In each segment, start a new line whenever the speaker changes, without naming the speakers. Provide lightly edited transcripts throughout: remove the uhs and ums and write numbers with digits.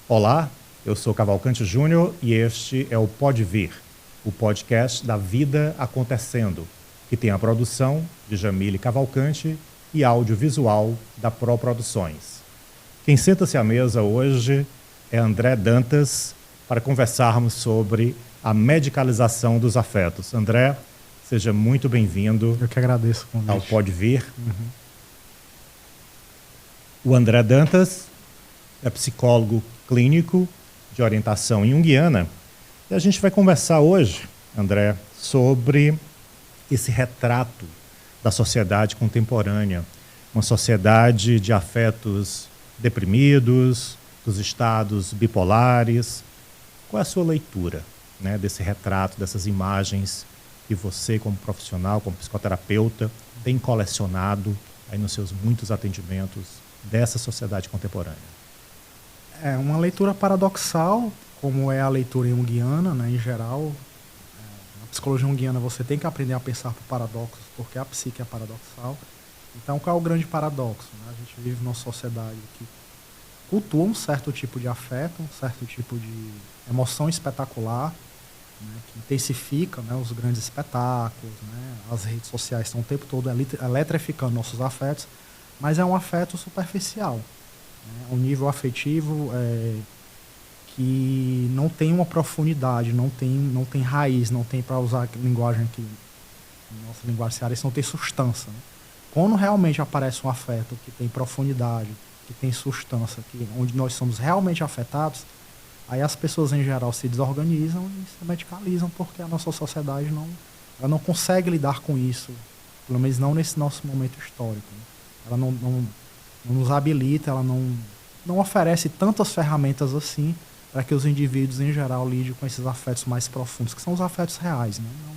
Olá, eu sou Cavalcante Júnior e este é o Pode Vir, o podcast da Vida Acontecendo, que tem a produção de Jamile Cavalcante e audiovisual da Pro Produções. Quem senta-se à mesa hoje é André Dantas para conversarmos sobre a medicalização dos afetos. André, seja muito bem-vindo.
Eu que agradeço o convite.
Ao Pode Vir. O André Dantas é psicólogo clínico de orientação junguiana e a gente vai conversar hoje, André, sobre esse retrato da sociedade contemporânea, uma sociedade de afetos deprimidos, dos estados bipolares. Qual é a sua leitura, né, desse retrato, dessas imagens que você, como profissional, como psicoterapeuta, tem colecionado aí nos seus muitos atendimentos dessa sociedade contemporânea?
É uma leitura paradoxal, como é a leitura junguiana, né, em geral. Na psicologia junguiana você tem que aprender a pensar por paradoxos, porque a psique é paradoxal. Então, qual é o grande paradoxo, né? A gente vive numa sociedade que cultua um certo tipo de afeto, um certo tipo de emoção espetacular, né, que intensifica, né, os grandes espetáculos, né, as redes sociais estão o tempo todo eletrificando nossos afetos, mas é um afeto superficial. Um nível afetivo que não tem uma profundidade, não tem raiz, não tem, para usar a linguagem aqui, nossa linguagem cearense, não tem substância. Né? Quando realmente aparece um afeto que tem profundidade, que tem substância, onde nós somos realmente afetados, aí as pessoas em geral se desorganizam e se medicalizam, porque a nossa sociedade ela não consegue lidar com isso, pelo menos não nesse nosso momento histórico. Né? Ela não nos habilita, ela não oferece tantas ferramentas assim para que os indivíduos em geral lidem com esses afetos mais profundos, que são os afetos reais, né? Não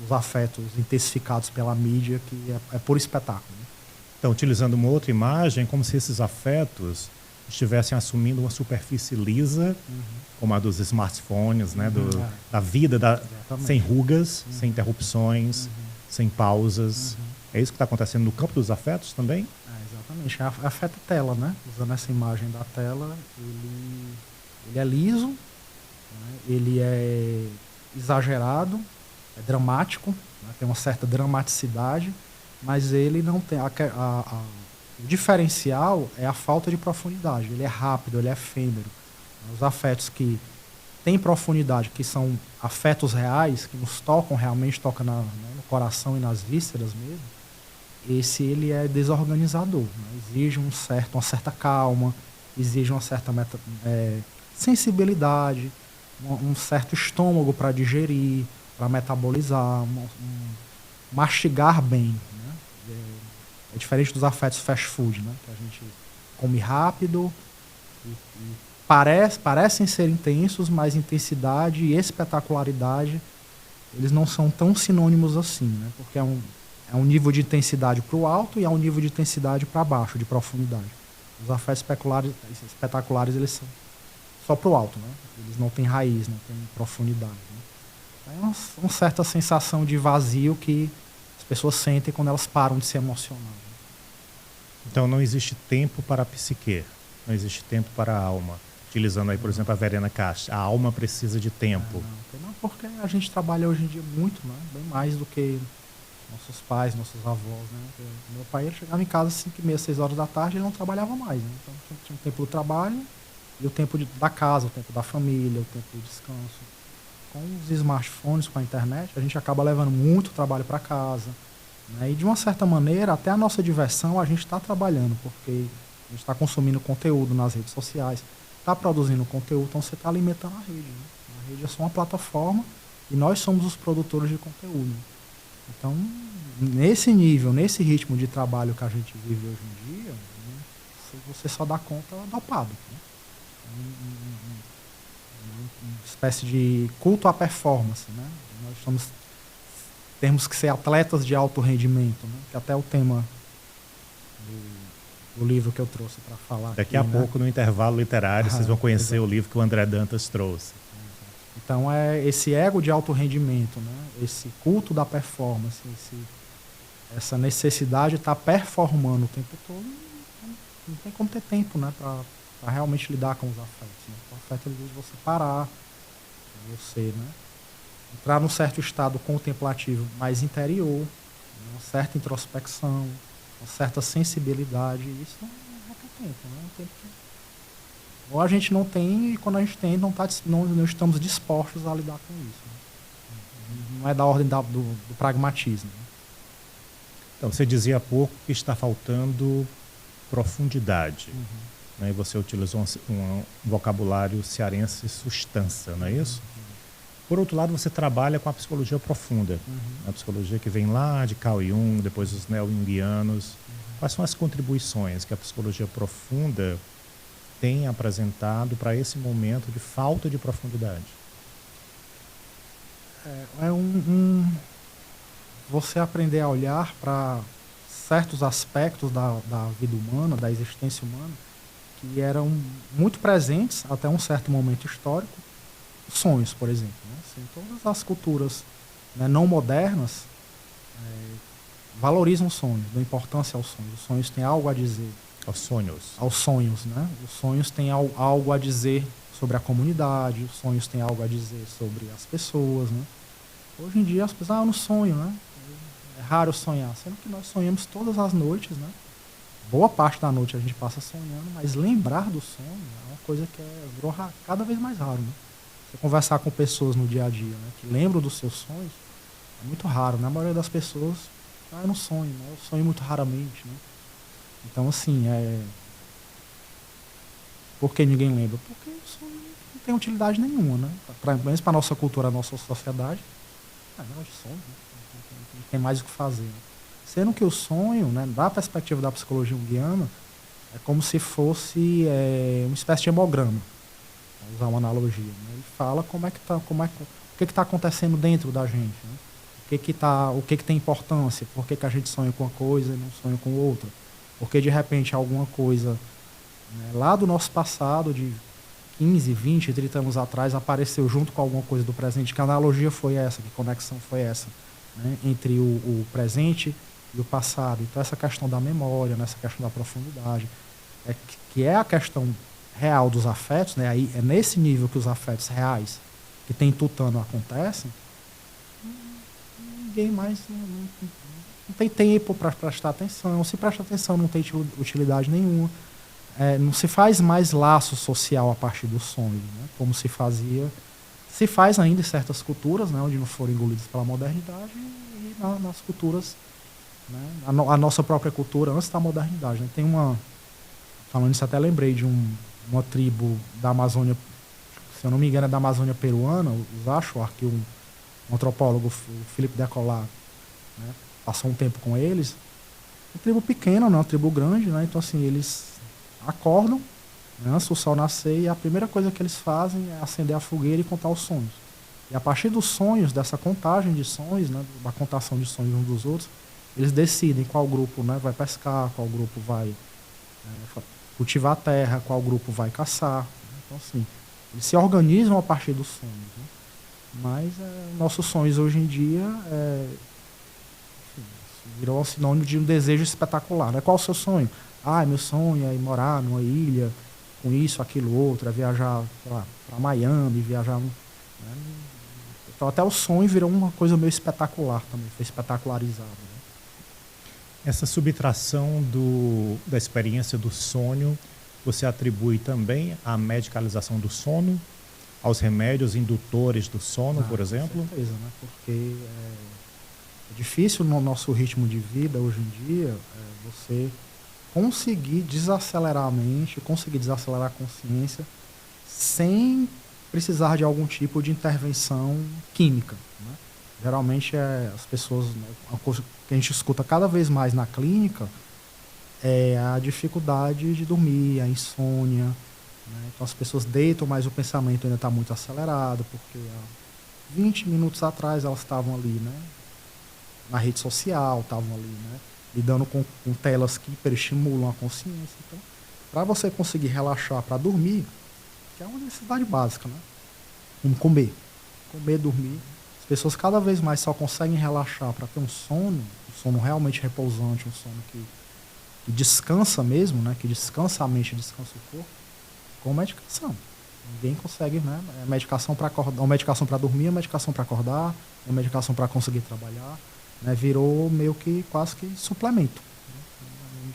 os afetos intensificados pela mídia, que é por espetáculo. Né?
Então, utilizando uma outra imagem, como se esses afetos estivessem assumindo uma superfície lisa, como a dos smartphones, né? Da vida sem rugas, sem interrupções, sem pausas. É isso que está acontecendo no campo dos afetos também?
Exatamente. Afeta a tela, né? Usando essa imagem da tela, ele é liso, né? Ele é exagerado, é dramático, né? Tem uma certa dramaticidade, mas ele não tem... O diferencial é a falta de profundidade. Ele é rápido, ele é efêmero. Os afetos que têm profundidade, que são afetos reais, que nos tocam realmente, tocam no coração e nas vísceras mesmo, ele é desorganizador, né? Exige uma certa calma, exige uma certa sensibilidade, um certo estômago para digerir, para metabolizar, mastigar bem. Né? É diferente dos afetos fast food, né? Que a gente come rápido e parecem ser intensos, mas intensidade e espetacularidade eles não são tão sinônimos assim, né? Porque é um nível de intensidade para o alto e é um nível de intensidade para baixo, de profundidade. Os afetos espetaculares eles são só para o alto, né? Eles não têm raiz, não têm profundidade. Né? É uma certa sensação de vazio que as pessoas sentem quando elas param de se emocionar. Né?
Então não existe tempo para a psique, não existe tempo para a alma. Utilizando aí, por exemplo, a Verena Castro, a alma precisa de tempo.
Não, porque a gente trabalha hoje em dia muito, né? Bem mais do que nossos pais, nossos avós, né? Meu pai ele chegava em casa às 5h30, 6 horas da tarde, ele não trabalhava mais, né? Então tinha o tempo do trabalho e o tempo da casa, o tempo da família, o tempo do descanso. Com os smartphones, com a internet, a gente acaba levando muito trabalho para casa, né? E de uma certa maneira, até a nossa diversão a gente está trabalhando, porque a gente está consumindo conteúdo nas redes sociais, está produzindo conteúdo, então você está alimentando a rede. Né? A rede é só uma plataforma e nós somos os produtores de conteúdo. Então, nesse nível, nesse ritmo de trabalho que a gente vive hoje em dia, né, você só dá conta dopado. Né? Uma espécie de culto à performance. Né? Nós temos que ser atletas de alto rendimento, né? Que até é o tema do livro que eu trouxe para falar.
Daqui a pouco, no intervalo literário, vocês vão conhecer o livro que o André Dantas trouxe.
Então, é esse ego de alto rendimento, né? Esse culto da performance, essa necessidade de estar performando o tempo todo, não tem como ter tempo, né, para realmente lidar com os afetos. Né? O afeto ele diz você parar, você, né, entrar num certo estado contemplativo mais interior, né, uma certa introspecção, uma certa sensibilidade. E isso não tem tempo, né? Um tempo que ou a gente não tem, e quando a gente tem, não estamos dispostos a lidar com isso. Né? Não é da ordem do pragmatismo. Né?
Então, você dizia há pouco que está faltando profundidade. Né? E você utilizou um vocabulário cearense, substância, não é isso? Por outro lado, você trabalha com a psicologia profunda. A psicologia que vem lá de Carl Jung, depois os neo-jungianos. Quais são as contribuições que a psicologia profunda tem apresentado para esse momento de falta de profundidade?
Você aprender a olhar para certos aspectos da vida humana, da existência humana, que eram muito presentes até um certo momento histórico. Sonhos, por exemplo. Né? Assim, todas as culturas, né, não modernas valorizam o sonho, dão importância aos sonhos. Os sonhos têm algo a dizer.
Aos sonhos.
Aos sonhos, né? Os sonhos têm algo a dizer sobre a comunidade, os sonhos têm algo a dizer sobre as pessoas, né? Hoje em dia as pessoas, eu não sonho, né? É raro sonhar, sendo que nós sonhamos todas as noites, né? Boa parte da noite a gente passa sonhando, mas lembrar do sonho é uma coisa que virou cada vez mais raro, né? Você conversar com pessoas no dia a dia, né, que lembram dos seus sonhos, é muito raro, né? A maioria das pessoas, eu não sonho, né? Eu sonho muito raramente, né? Então, assim, por que ninguém lembra? Porque o sonho não tem utilidade nenhuma, né? Pelo menos para a nossa cultura, a nossa sociedade, não de sonho, né? Não tem mais o que fazer. Né? Sendo que o sonho, né, da perspectiva da psicologia junguiana, é como se fosse uma espécie de hemograma, para usar uma analogia. Né? Ele fala o que está acontecendo dentro da gente, né? O que tem importância, por que a gente sonha com uma coisa e não sonha com outra. Porque de repente alguma coisa, né, lá do nosso passado, de 15, 20, 30 anos atrás, apareceu junto com alguma coisa do presente. Que analogia foi essa? Que conexão foi essa? Né, entre o presente e o passado. Então essa questão da memória, né, essa questão da profundidade, que é a questão real dos afetos, né, aí é nesse nível que os afetos reais que tem tutano acontecem, ninguém mais não tem tempo para prestar atenção. Se presta atenção, não tem utilidade nenhuma. Não se faz mais laço social a partir do sonho, né? Como se fazia. Se faz ainda em certas culturas, né? Onde não foram engolidas pela modernidade, e nas culturas, né? A nossa própria cultura antes da modernidade. Né? Falando isso, até lembrei de uma tribo da Amazônia, se eu não me engano, é da Amazônia peruana, os Achuar, que um antropólogo, o Felipe Decolar, né? Passou um tempo com eles. Uma tribo pequena, não é uma tribo grande, né? Então, assim, eles acordam, né, antes do sol nascer, e a primeira coisa que eles fazem é acender a fogueira e contar os sonhos. E a partir dos sonhos, dessa contagem de sonhos, né, da contação de sonhos uns dos outros, eles decidem qual grupo, né, vai pescar, qual grupo vai cultivar a terra, qual grupo vai caçar. Então, assim, eles se organizam a partir dos sonhos. Né? Mas nossos sonhos hoje em dia virou um sinônimo de um desejo espetacular. Né? Qual o seu sonho? Meu sonho é ir morar numa ilha com isso, aquilo, outro, é viajar para Miami, viajar. Né? Então até o sonho virou uma coisa meio espetacular também, foi espetacularizado. Né?
Essa subtração da experiência do sonho, você atribui também à medicalização do sono, aos remédios indutores do sono, por exemplo?
Com certeza, né? Porque é difícil no nosso ritmo de vida hoje em dia você conseguir desacelerar a mente, conseguir desacelerar a consciência sem precisar de algum tipo de intervenção química. Né? Geralmente as pessoas, né, uma coisa que a gente escuta cada vez mais na clínica é a dificuldade de dormir, a insônia. Né? Então as pessoas deitam, mas o pensamento ainda está muito acelerado, porque há 20 minutos atrás elas estavam ali, né, na rede social, estavam ali, né, lidando com telas que hiperestimulam a consciência. Então, para você conseguir relaxar para dormir, que é uma necessidade básica, né? Como comer, dormir. As pessoas cada vez mais só conseguem relaxar para ter um sono, o sono realmente repousante, um sono que descansa mesmo, né? Que descansa a mente, descansa o corpo, com medicação. Ninguém consegue, né? É medicação para acordar, uma medicação para dormir, uma medicação para acordar, uma medicação para conseguir trabalhar, né? Virou meio que quase que suplemento. Né?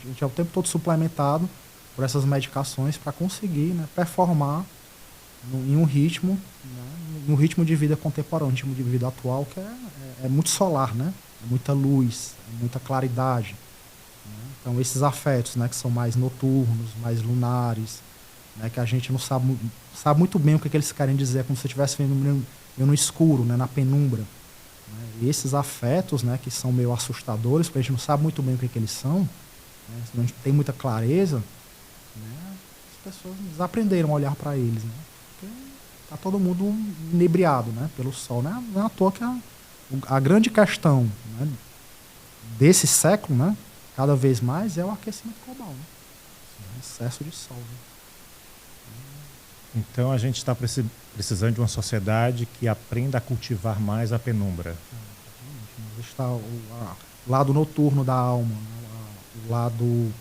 A gente é o tempo todo suplementado por essas medicações para conseguir, né, performar em um ritmo, né, no ritmo de vida contemporâneo, no ritmo de vida atual, que é muito solar, né? É muita luz, é muita claridade. Né? Então, esses afetos, né, que são mais noturnos, mais lunares, né, que a gente não sabe muito bem o que eles querem dizer, como se estivesse vendo no escuro, né, na penumbra. Né? E esses afetos, né, que são meio assustadores, porque a gente não sabe muito bem o que eles são, né, a gente tem muita clareza, né, as pessoas desaprenderam a olhar para eles. Né? Porque está todo mundo inebriado, né, pelo sol. Né? Não é à toa que a grande questão, né, desse século, né, cada vez mais, é o aquecimento global. Né? O excesso de sol. Né?
Então a gente está precisando de uma sociedade que aprenda a cultivar mais a penumbra.
Está o lado noturno da alma, né? O lado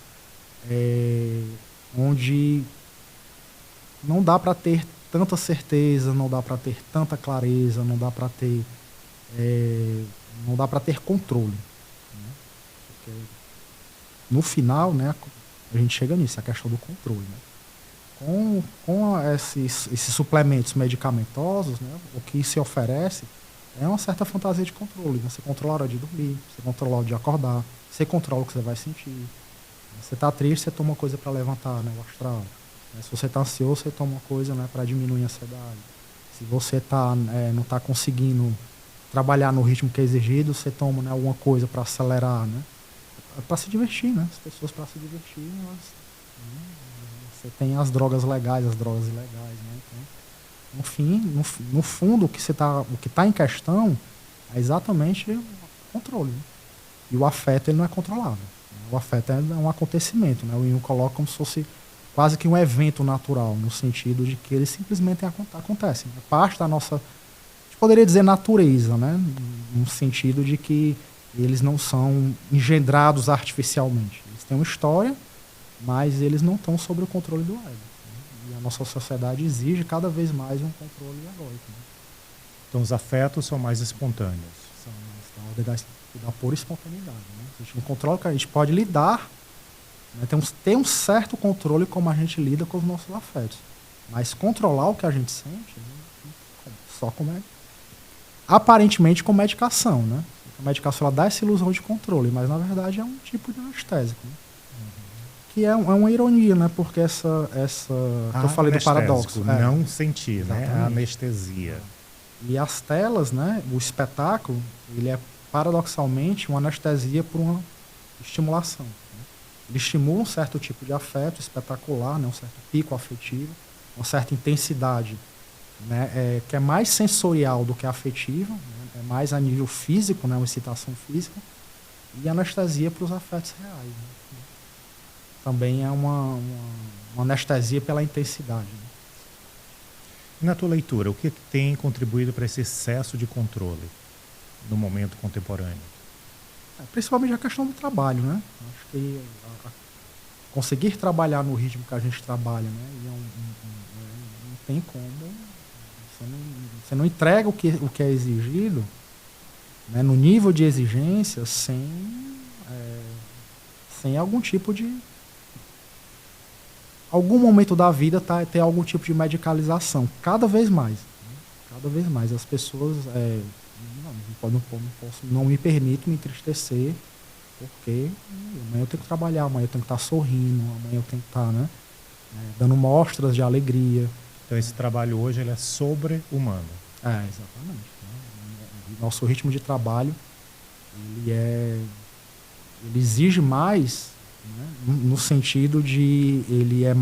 onde não dá para ter tanta certeza, não dá para ter tanta clareza, não dá para ter controle. Né? Porque no final, né, a gente chega nisso, a questão do controle. Né? Com esses suplementos medicamentosos, né, o que se oferece é uma certa fantasia de controle. Né? Você controla a hora de dormir, você controla a hora de acordar, você controla o que você vai sentir. Você está triste, você toma uma coisa para levantar, né, o astral. Se você está ansioso, você toma uma coisa, né, para diminuir a ansiedade. Se você não está conseguindo trabalhar no ritmo que é exigido, você toma, né, alguma coisa para acelerar. Né? Para se divertir, né? As pessoas, para se divertir, você tem as drogas legais, as drogas ilegais. Né? Então, no fundo, o que está em questão é exatamente o controle. Né? E o afeto, ele não é controlável. Né? O afeto é um acontecimento. Né? O Jung coloca como se fosse quase que um evento natural, no sentido de que ele simplesmente acontece. É parte da nossa, a gente poderia dizer, natureza, né? No sentido de que eles não são engendrados artificialmente. Eles têm uma história, mas eles não estão sob o controle do ego. Né? E a nossa sociedade exige cada vez mais um controle egóico. Né?
Então os afetos são mais espontâneos.
São mais da pura espontaneidade. Né? A gente não controla, a gente pode lidar, né? Tem um certo controle como a gente lida com os nossos afetos. Mas controlar o que a gente sente, só aparentemente com medicação. Né? A medicação, ela dá essa ilusão de controle, mas na verdade é um tipo de anestésico. Né? Que é uma ironia, né? Porque eu falei do paradoxo.
Não sentir, né? A anestesia.
E as telas, né? O espetáculo, ele é paradoxalmente uma anestesia por uma estimulação. Né? Ele estimula um certo tipo de afeto espetacular, né? Um certo pico afetivo, uma certa intensidade, né? Que é mais sensorial do que afetiva, né? É mais a nível físico, né? Uma excitação física, e anestesia para os afetos reais. Né? Também é uma anestesia pela intensidade. Né?
Na tua leitura, o que tem contribuído para esse excesso de controle no momento contemporâneo?
Principalmente a questão do trabalho, né? Acho que conseguir trabalhar no ritmo que a gente trabalha, né? E não tem como. Você não entrega o que é exigido, né? No nível de exigência sem algum tipo de... Algum momento da vida ter algum tipo de medicalização. Cada vez mais. Né? Cada vez mais. As pessoas... não me permito me entristecer, porque amanhã eu tenho que trabalhar, amanhã eu tenho que estar sorrindo, amanhã eu tenho que estar, né, dando mostras de alegria.
Então esse trabalho hoje ele é sobre-humano.
Exatamente. Né? Nosso ritmo de trabalho ele exige mais, né, no sentido de ele é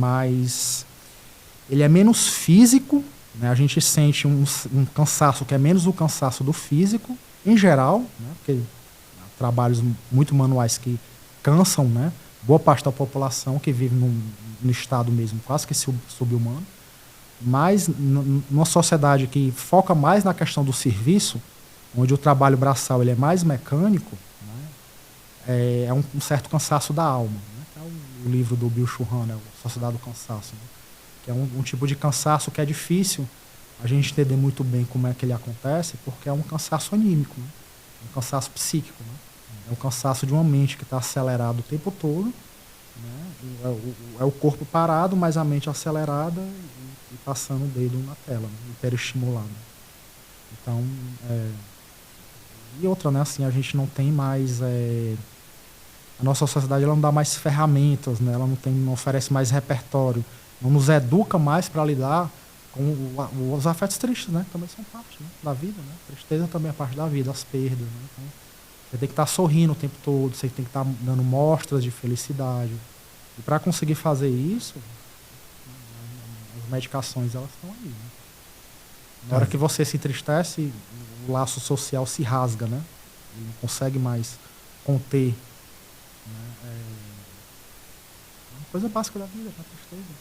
menos físico, né? A gente sente um cansaço que é menos o cansaço do físico, em geral, né? Porque trabalhos muito manuais que cansam, né? Boa parte da população que vive no estado mesmo quase que sub-humano, mas numa sociedade que foca mais na questão do serviço, onde o trabalho braçal ele é mais mecânico, né? é um certo cansaço da alma, né? É o livro do Bill Churran, né? Sociedade do Cansaço, né? Que é um tipo de cansaço que é difícil a gente entender muito bem como é que ele acontece, porque é um cansaço anímico, né? Um cansaço psíquico, né? É um cansaço de uma mente que está acelerada o tempo todo, né? É o corpo parado, mas a mente acelerada e passando o dedo na tela, né? Hiperestimulado. Então, e outra, né? Assim, a gente não tem mais... a nossa sociedade ela não dá mais ferramentas, né? Ela não oferece mais repertório, não nos educa mais para lidar com os afetos tristes, né? Também são parte, né? Da vida, né? Tristeza também é parte da vida, as perdas, né? Então, você tem que estar sorrindo o tempo todo, você tem que estar dando mostras de felicidade. E para conseguir fazer isso, as medicações elas estão aí, né? Na hora que você se entristece, o laço social se rasga, né? Ele não consegue mais conter, né? É uma coisa básica da vida, a tristeza.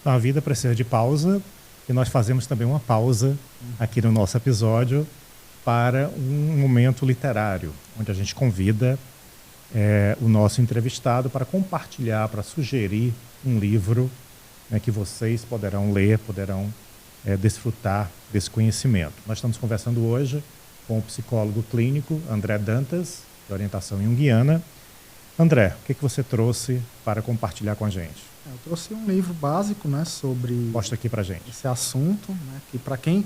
A vida precisa de pausa e nós fazemos também uma pausa aqui no nosso episódio para um momento literário, onde a gente convida o nosso entrevistado para compartilhar, para sugerir um livro, né, que vocês poderão ler, poderão desfrutar desse conhecimento. Nós estamos conversando hoje com o psicólogo clínico André Dantas, de orientação junguiana. André, o que você trouxe para compartilhar com a gente?
Eu trouxe um livro básico, né, sobre
Mostra aqui pra gente.
esse assunto, né, que para quem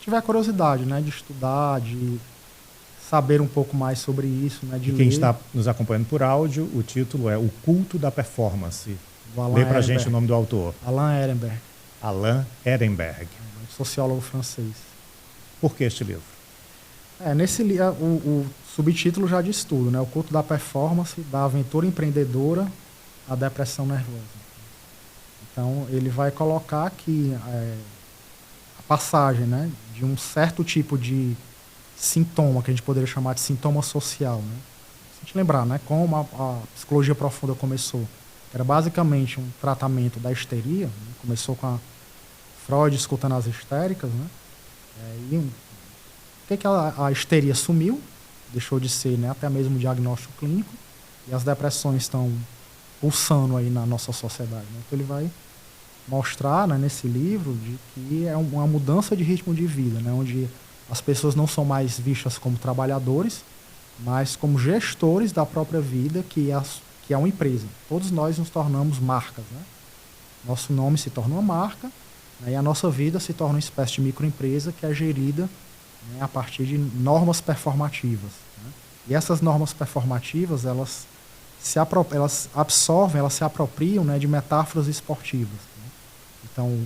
tiver curiosidade, né, de estudar, de saber um pouco mais sobre isso, né, de
quem
ler.
está nos acompanhando por áudio, o título é O Culto da Performance.
Lê
pra gente o nome do autor.
Alain Ehrenberg.
Alain Ehrenberg.
Um sociólogo francês.
Por que este livro?
Nesse o subtítulo já diz tudo, né? O culto da performance, da aventura empreendedora à depressão nervosa. Então, ele vai colocar aqui a passagem, né, de um certo tipo de sintoma, que a gente poderia chamar de sintoma social, né? Se a gente lembrar, né, como a psicologia profunda começou, era basicamente um tratamento da histeria, né? Começou com a Freud escutando as histéricas, né? E o que a histeria sumiu, deixou de ser, né, até mesmo diagnóstico clínico, e as depressões estão pulsando aí na nossa sociedade, né? Então ele vai mostrar, né, nesse livro de que é uma mudança de ritmo de vida, né, onde as pessoas não são mais vistas como trabalhadores, mas como gestores da própria vida, que é uma empresa. Todos nós nos tornamos marcas, né? Nosso nome se torna uma marca, né, e a nossa vida se torna uma espécie de microempresa que é gerida, né, a partir de normas performativas, né? E essas normas performativas, elas absorvem, elas se apropriam, né, de metáforas esportivas, né? Então,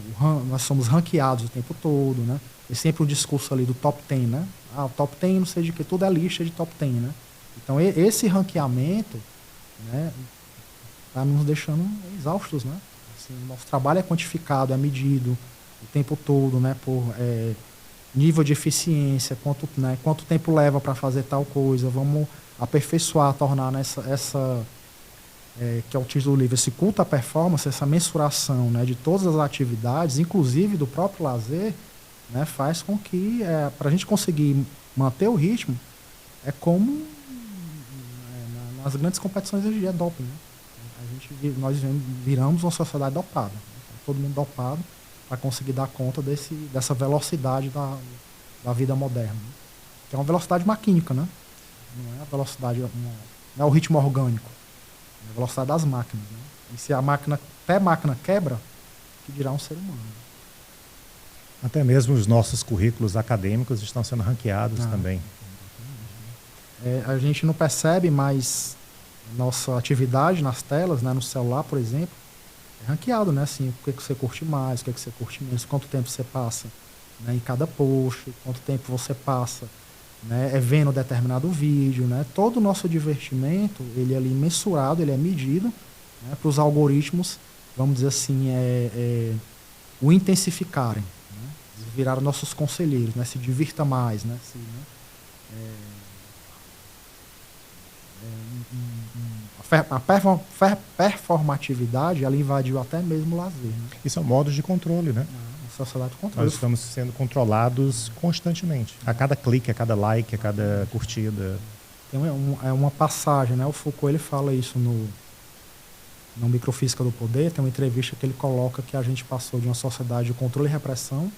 nós somos ranqueados o tempo todo, né? E sempre o discurso ali do top 10, né? O top 10, não sei de que, tudo é lista de top 10, né? Então, esse ranqueamento, né, está nos deixando exaustos, né? Assim, nosso trabalho é quantificado, é medido o tempo todo, né, por nível de eficiência, quanto tempo leva para fazer tal coisa, vamos aperfeiçoar, tornar que é o título do livro, esse culto à performance, essa mensuração, né, de todas as atividades, inclusive do próprio lazer, né, faz com que, para a gente conseguir manter o ritmo, é como nas grandes competições hoje em dia, é doping, né? Nós viramos uma sociedade dopada, né? Todo mundo dopado para conseguir dar conta dessa velocidade da vida moderna, né? Que é uma velocidade maquínica, né? Não é a velocidade, não é o ritmo orgânico, é a velocidade das máquinas, né? E se a máquina quebra, que dirá um ser humano?
Até mesmo os nossos currículos acadêmicos estão sendo ranqueados também.
A gente não percebe, mas nossa atividade nas telas, né, no celular, por exemplo, é ranqueado, né? Assim, o que você curte mais, o que você curte menos, quanto tempo você passa, né, em cada post, quanto tempo você passa, né, vendo determinado vídeo, né? Todo o nosso divertimento, ele é ali mensurado, ele é medido, né, para os algoritmos, vamos dizer assim, o intensificarem, né? Virar nossos conselheiros, né? Se divirta mais, né? A performatividade, ela invadiu até mesmo o lazer, né?
Isso é um modo de controle, né?
A sociedade de controle.
Nós estamos sendo controlados constantemente. A cada clique, a cada like, a cada curtida.
Tem uma passagem, né? O Foucault ele fala isso no Microfísica do Poder. Tem uma entrevista que ele coloca que a gente passou de uma sociedade de controle e repressão,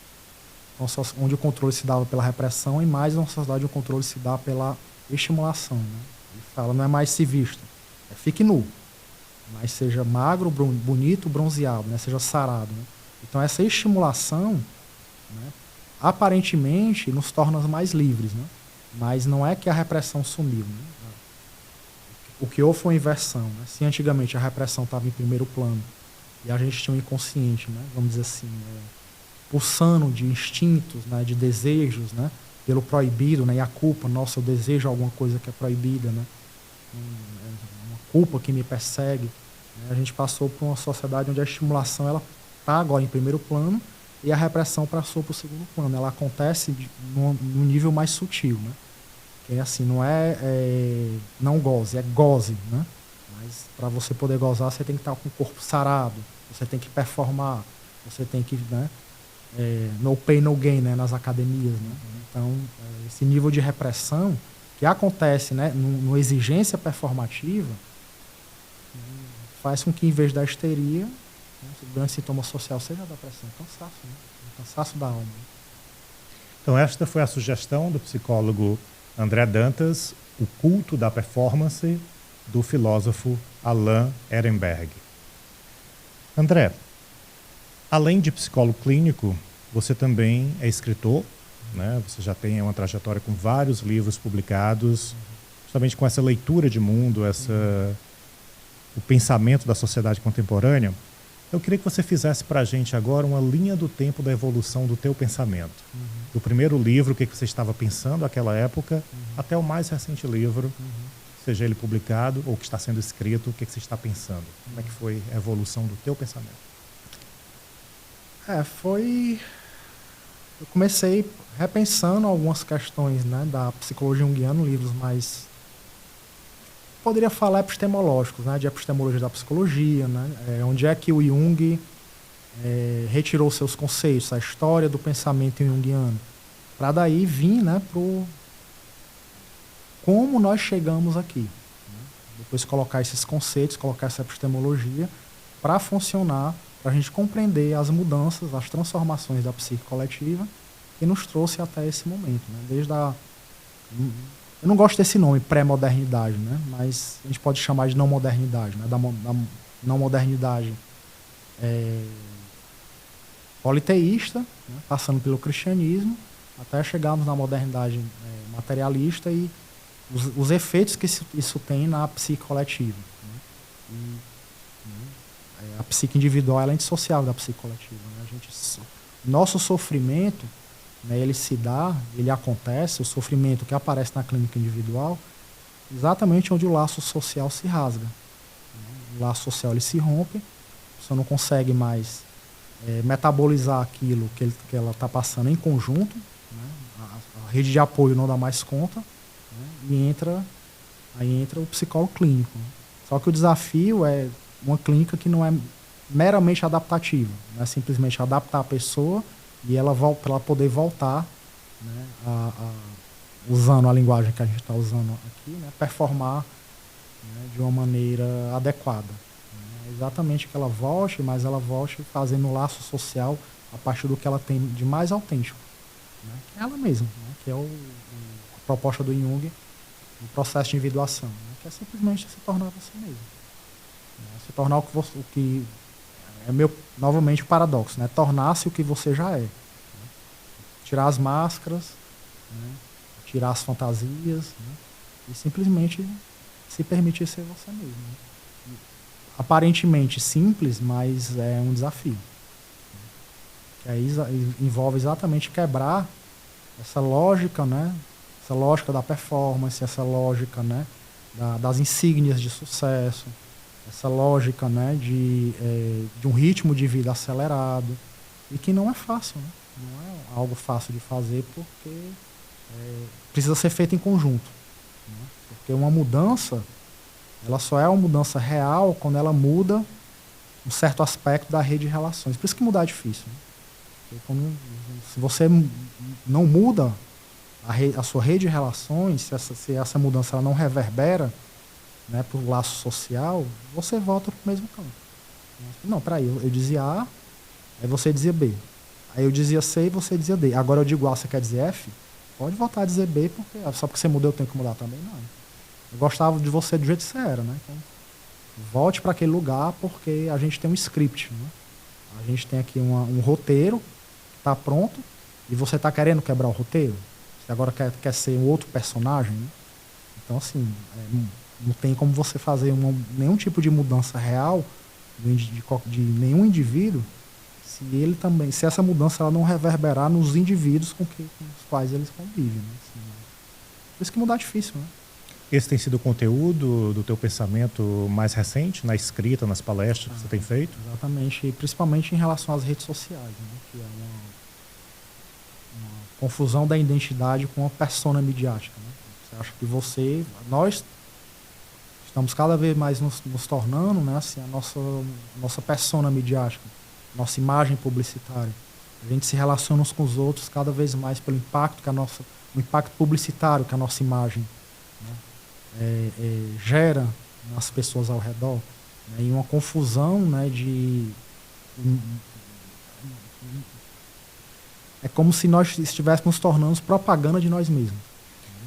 onde o controle se dava pela repressão, e mais uma sociedade onde o controle se dá pela estimulação. Né? Ele fala, não é mais se vista, fique nu, mas seja magro, bonito, bronzeado, né? Seja sarado. Né? Então essa estimulação, né, aparentemente nos torna mais livres, né? Mas não é que a repressão sumiu. Né? O que houve foi uma inversão. Né? Se antigamente a repressão estava em primeiro plano e a gente tinha um inconsciente, né? Vamos dizer assim, pulsando de instintos, né? De desejos, né? Pelo proibido, né? E a culpa, nossa, eu desejo alguma coisa que é proibida, né? Uma culpa que me persegue. Né? A gente passou por uma sociedade onde a estimulação ela está agora em primeiro plano e a repressão passou para o segundo plano. Ela acontece num nível mais sutil, né? Que é assim, não não goze, é goze, né? Mas para você poder gozar, você tem que estar com o corpo sarado, você tem que performar, você tem que, né? No pain, no gain, né? Nas academias, né? Então, esse nível de repressão que acontece, né? Numa exigência performativa, faz com que, em vez da histeria, né, o grande sintoma social seja a depressão, cansaço, né? O cansaço da alma. Né?
Então, esta foi a sugestão do psicólogo André Dantas, O Culto da Performance, do filósofo Alain Ehrenberg. André, além de psicólogo clínico, você também é escritor, né? Você já tem uma trajetória com vários livros publicados, justamente com essa leitura de mundo, o pensamento da sociedade contemporânea. Eu queria que você fizesse para a gente agora uma linha do tempo da evolução do teu pensamento. Do primeiro livro, o que você estava pensando naquela época, até o mais recente livro, seja ele publicado ou que está sendo escrito, o que você está pensando? Como é que foi a evolução do teu pensamento?
Eu comecei repensando algumas questões, né, da psicologia junguiana, livros mais, poderia falar epistemológicos, né, de epistemologia da psicologia, né, onde é que o Jung retirou seus conceitos, a história do pensamento junguiano, para daí vir, né, pro como nós chegamos aqui. Né? Depois colocar esses conceitos, colocar essa epistemologia para funcionar, para a gente compreender as mudanças, as transformações da psique coletiva que nos trouxe até esse momento. Né? Eu não gosto desse nome, pré-modernidade, né? Mas a gente pode chamar de não modernidade, né? Da não modernidade politeísta, né? Passando pelo cristianismo, até chegarmos na modernidade materialista e os efeitos que isso tem na psique coletiva. Né? A psique individual ela é indissociável da psique coletiva. Né? Nosso sofrimento, né, ele acontece, o sofrimento que aparece na clínica individual, exatamente onde o laço social se rasga. Né? O laço social ele se rompe, você não consegue mais metabolizar aquilo que ela está passando em conjunto, né? A rede de apoio não dá mais conta, né? E aí entra o psicólogo clínico. Né? Só que o desafio é uma clínica que não é meramente adaptativa, não é simplesmente adaptar a pessoa e ela poder voltar, né, usando a linguagem que a gente está usando aqui, né, performar, né, de uma maneira adequada. Né? Exatamente que ela volte, mas ela volte fazendo um laço social a partir do que ela tem de mais autêntico. Né? Que é ela mesma, né? Que é a proposta do Jung, o processo de individuação, né? Que é simplesmente se tornar você mesmo. Né? Se tornar o que novamente o paradoxo, né? Tornar-se o que você já é. Né? Tirar as máscaras, né? Tirar as fantasias, né? E simplesmente se permitir ser você mesmo. Né? Aparentemente simples, mas é um desafio. Que aí envolve exatamente quebrar essa lógica, né? Essa lógica da performance, essa lógica, né? Das insígnias de sucesso, essa lógica, né, de um ritmo de vida acelerado e que não é fácil, né? Não é algo fácil de fazer porque precisa ser feito em conjunto, né? Porque uma mudança ela só é uma mudança real quando ela muda um certo aspecto da rede de relações. Por isso que mudar é difícil, né? Se você não muda a sua rede de relações, se essa mudança ela não reverbera, né, para o laço social, você volta para o mesmo campo. Não, peraí, eu dizia A, aí você dizia B. Aí eu dizia C e você dizia D. Agora eu digo A, você quer dizer F? Pode voltar a dizer B, porque só porque você mudou eu tenho que mudar também? Não. Eu gostava de você do jeito que você era, né? Então, volte para aquele lugar, porque a gente tem um script, né? A gente tem aqui um roteiro que está pronto e você está querendo quebrar o roteiro. Você agora quer ser um outro personagem, né? Então, assim, não tem como você fazer nenhum tipo de mudança real de nenhum indivíduo se essa mudança ela não reverberar nos indivíduos com os quais eles convivem. Né? Assim, por isso que mudar é difícil, né?
Esse tem sido o conteúdo do teu pensamento mais recente, na escrita, nas palestras que você tem feito?
Exatamente, e principalmente em relação às redes sociais, né? Que é uma confusão da identidade com a persona midiática. Né? Você acha que nós estamos cada vez mais nos tornando, né, assim, a nossa persona midiática, nossa imagem publicitária. A gente se relaciona uns com os outros cada vez mais pelo impacto o impacto publicitário que a nossa imagem, né, gera nas pessoas ao redor, né, e uma confusão, né, é como se nós estivéssemos tornando propaganda de nós mesmos.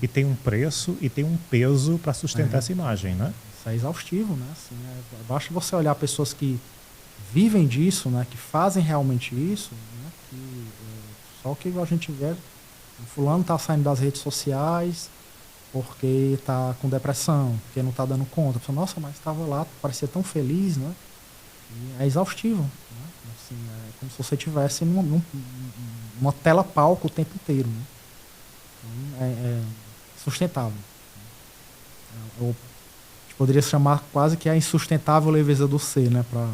E tem um preço e tem um peso para sustentar essa imagem, né?
Isso é exaustivo, né? Assim, basta você olhar pessoas que vivem disso, né? Que fazem realmente isso, né? Só que a gente vê, o fulano está saindo das redes sociais porque está com depressão, porque não está dando conta. Pessoa, nossa, mas estava lá, parecia tão feliz, né? E é exaustivo, né? Assim, é como se você estivesse numa tela palco o tempo inteiro, né? Então, é sustentável. A gente poderia chamar quase que a insustentável leveza do ser, né? Para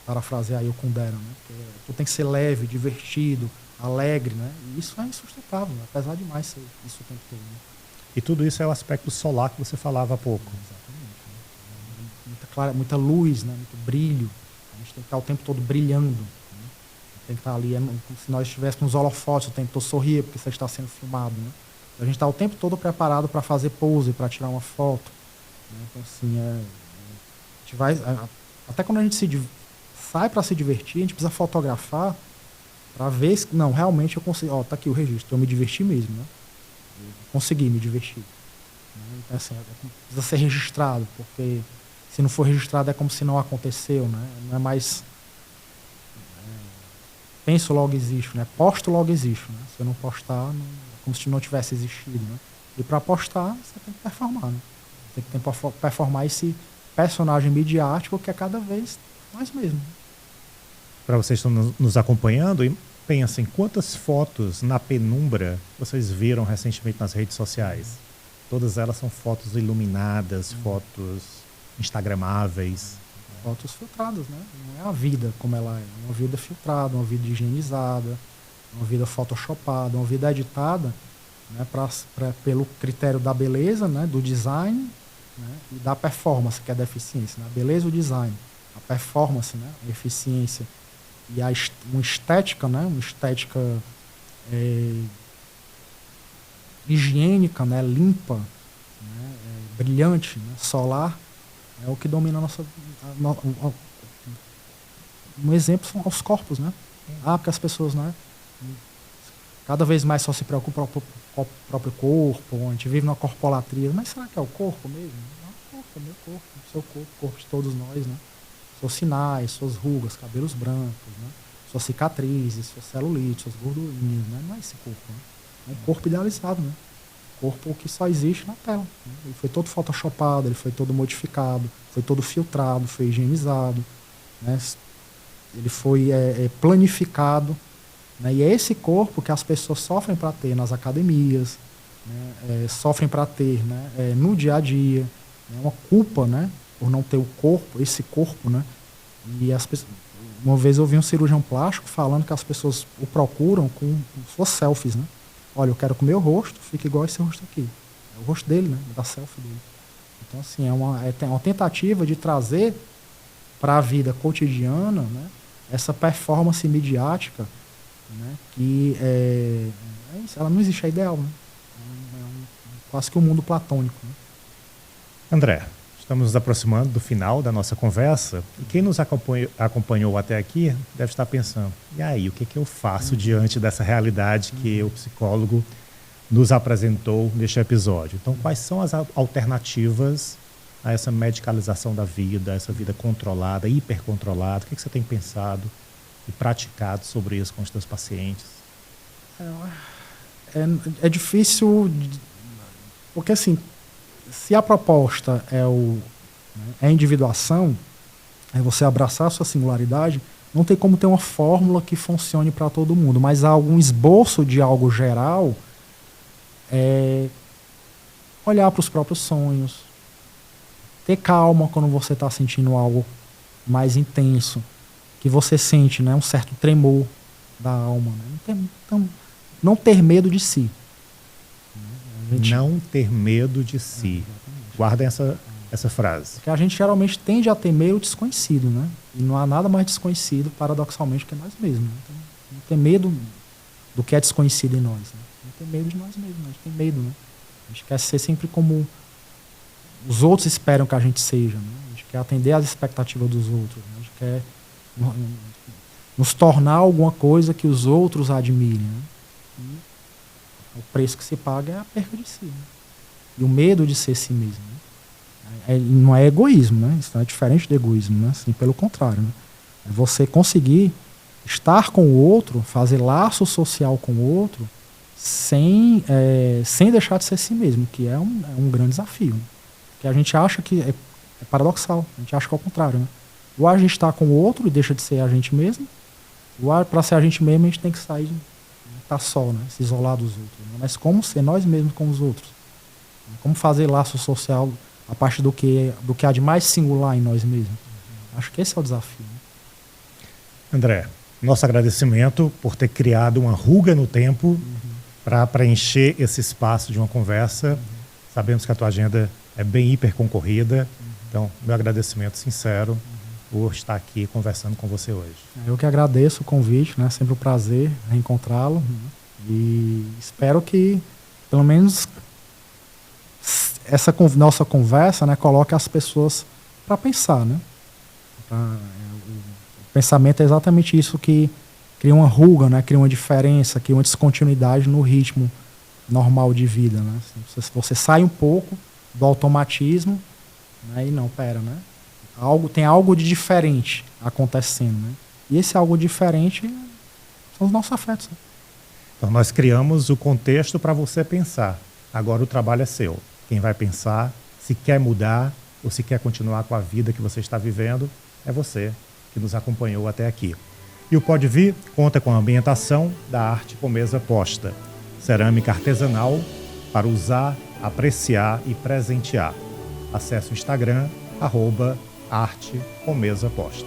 parafrasear aí o Kundera, né? Porque tudo tem que ser leve, divertido, alegre, né? E isso é insustentável, né? Apesar de mais ser isso o tempo todo. Né?
E tudo isso é o aspecto solar que você falava há pouco.
Exatamente. Né? Muita luz, né? Muito brilho. A gente tem que estar o tempo todo brilhando. Né? Tem que estar ali, como se nós estivéssemos nos holofotes o tempo todo, sorrir, porque você está sendo filmado, né? A gente está o tempo todo preparado para fazer pose, para tirar uma foto. Né? Então, assim, a gente vai... Até quando a gente sai para se divertir, a gente precisa fotografar para ver se... Não, realmente eu consegui... Ó, tá aqui o registro, eu me diverti mesmo, né? Eu consegui me divertir. Né? Então, assim, precisa ser registrado, porque se não for registrado é como se não aconteceu, né? Não é mais... penso, logo existo, né? Posto, logo existo, né? Se eu não postar, é como se não tivesse existido, né? E para postar, você tem que performar, né? Tem que performar esse personagem midiático que é cada vez mais mesmo.
Para vocês que estão nos acompanhando, pensem quantas fotos na penumbra vocês viram recentemente nas redes sociais. Todas elas são fotos iluminadas, fotos instagramáveis.
Fotos filtradas, né? Não é a vida como ela é. Uma vida filtrada, uma vida higienizada, uma vida photoshopada, uma vida editada, né? Pelo critério da beleza, né? Do design, né? E da performance, que é a deficiência. Né? A beleza e o design. A performance, né? A eficiência. E uma estética, né? Uma estética higiênica, né? Limpa, né? Brilhante, né? Solar, é o que domina a nossa... Um exemplo são os corpos, né? Porque as pessoas, né? Cada vez mais só se preocupam com o próprio corpo, a gente vive numa corpolatria. Mas será que é o corpo mesmo? Não, é o corpo, é meu corpo, o seu corpo, o corpo de todos nós, né? Seus sinais, suas rugas, cabelos brancos, né? Suas cicatrizes, suas celulites, suas gordurinhas, né? Não é esse corpo, né? É um corpo idealizado, né? Corpo que só existe na tela. Né? Ele foi todo photoshopado, ele foi todo modificado, foi todo filtrado, foi higienizado, né? Ele foi planificado, né? E é esse corpo que as pessoas sofrem para ter nas academias, né? Sofrem para ter, né? No dia a dia, né? Uma culpa, né? Por não ter o corpo, esse corpo, né? E as pessoas, uma vez eu vi um cirurgião plástico falando que as pessoas o procuram com suas selfies, né? Olha, eu quero que o meu rosto fique igual esse rosto aqui. É o rosto dele, né? Da selfie dele. Então, assim, é uma tentativa de trazer para a vida cotidiana, né? Essa performance midiática, né? Que é É isso, ela não existe, é ideal, né? Quase que um mundo platônico, né?
André, estamos nos aproximando do final da nossa conversa e quem nos acompanhou até aqui deve estar pensando, e aí, o que eu faço diante dessa realidade que o psicólogo nos apresentou neste episódio? Então, quais são as alternativas a essa medicalização da vida, essa vida controlada, hipercontrolada? O que você tem pensado e praticado sobre isso com os teus pacientes?
É difícil, porque assim, se a proposta é a individuação, é você abraçar a sua singularidade, não tem como ter uma fórmula que funcione para todo mundo, mas há algum esboço de algo geral, olhar para os próprios sonhos, ter calma quando você está sentindo algo mais intenso, que você sente, né, um certo tremor da alma. Né? Não ter medo de si.
Não ter medo de si. Guardem essa frase.
Porque a gente geralmente tende a temer o desconhecido, né? E não há nada mais desconhecido, paradoxalmente, que nós mesmos. Né? Então, não ter medo do que é desconhecido em nós. Né? Não ter medo de nós mesmos. A gente tem medo, né? A gente quer ser sempre como os outros esperam que a gente seja. Né? A gente quer atender às expectativas dos outros. Né? A gente quer nos tornar alguma coisa que os outros admirem. Né? E o preço que se paga é a perca de si. Né? E o medo de ser si mesmo. Né? Não é egoísmo, né? Isso não é diferente do egoísmo, né? Assim, pelo contrário. Né? É você conseguir estar com o outro, fazer laço social com o outro, sem deixar de ser si mesmo, que é um grande desafio. Né? Porque a gente acha que é paradoxal, a gente acha que é o contrário. Né? Ou a gente está com o outro e deixa de ser a gente mesmo, ou para ser a gente mesmo a gente tem que sair, estar só, né? Se isolar dos outros. Né? Mas como ser nós mesmos com os outros? Como fazer laço social a partir do que há de mais singular em nós mesmos? Acho que esse é o desafio. Né?
André, nosso agradecimento por ter criado uma ruga no tempo para preencher esse espaço de uma conversa. Sabemos que a tua agenda é bem hiper concorrida, então meu agradecimento sincero por estar aqui conversando com você hoje.
Eu que agradeço o convite, né? Sempre um prazer reencontrá-lo, né? E espero que pelo menos essa nossa conversa, né, coloque as pessoas para pensar, né? O pensamento é exatamente isso que cria uma ruga, né? Cria uma diferença, cria uma descontinuidade no ritmo normal de vida, né? Você sai um pouco do automatismo, né? E não, pera, né? Tem algo de diferente acontecendo, né? E esse algo diferente são os nossos afetos. Né?
Então nós criamos o contexto para você pensar. Agora o trabalho é seu. Quem vai pensar, se quer mudar ou se quer continuar com a vida que você está vivendo, é você que nos acompanhou até aqui. E o Pode Vir conta com a ambientação da Arte com Mesa Posta. Cerâmica artesanal para usar, apreciar e presentear. Acesse o Instagram, @Arte com Mesa Posta.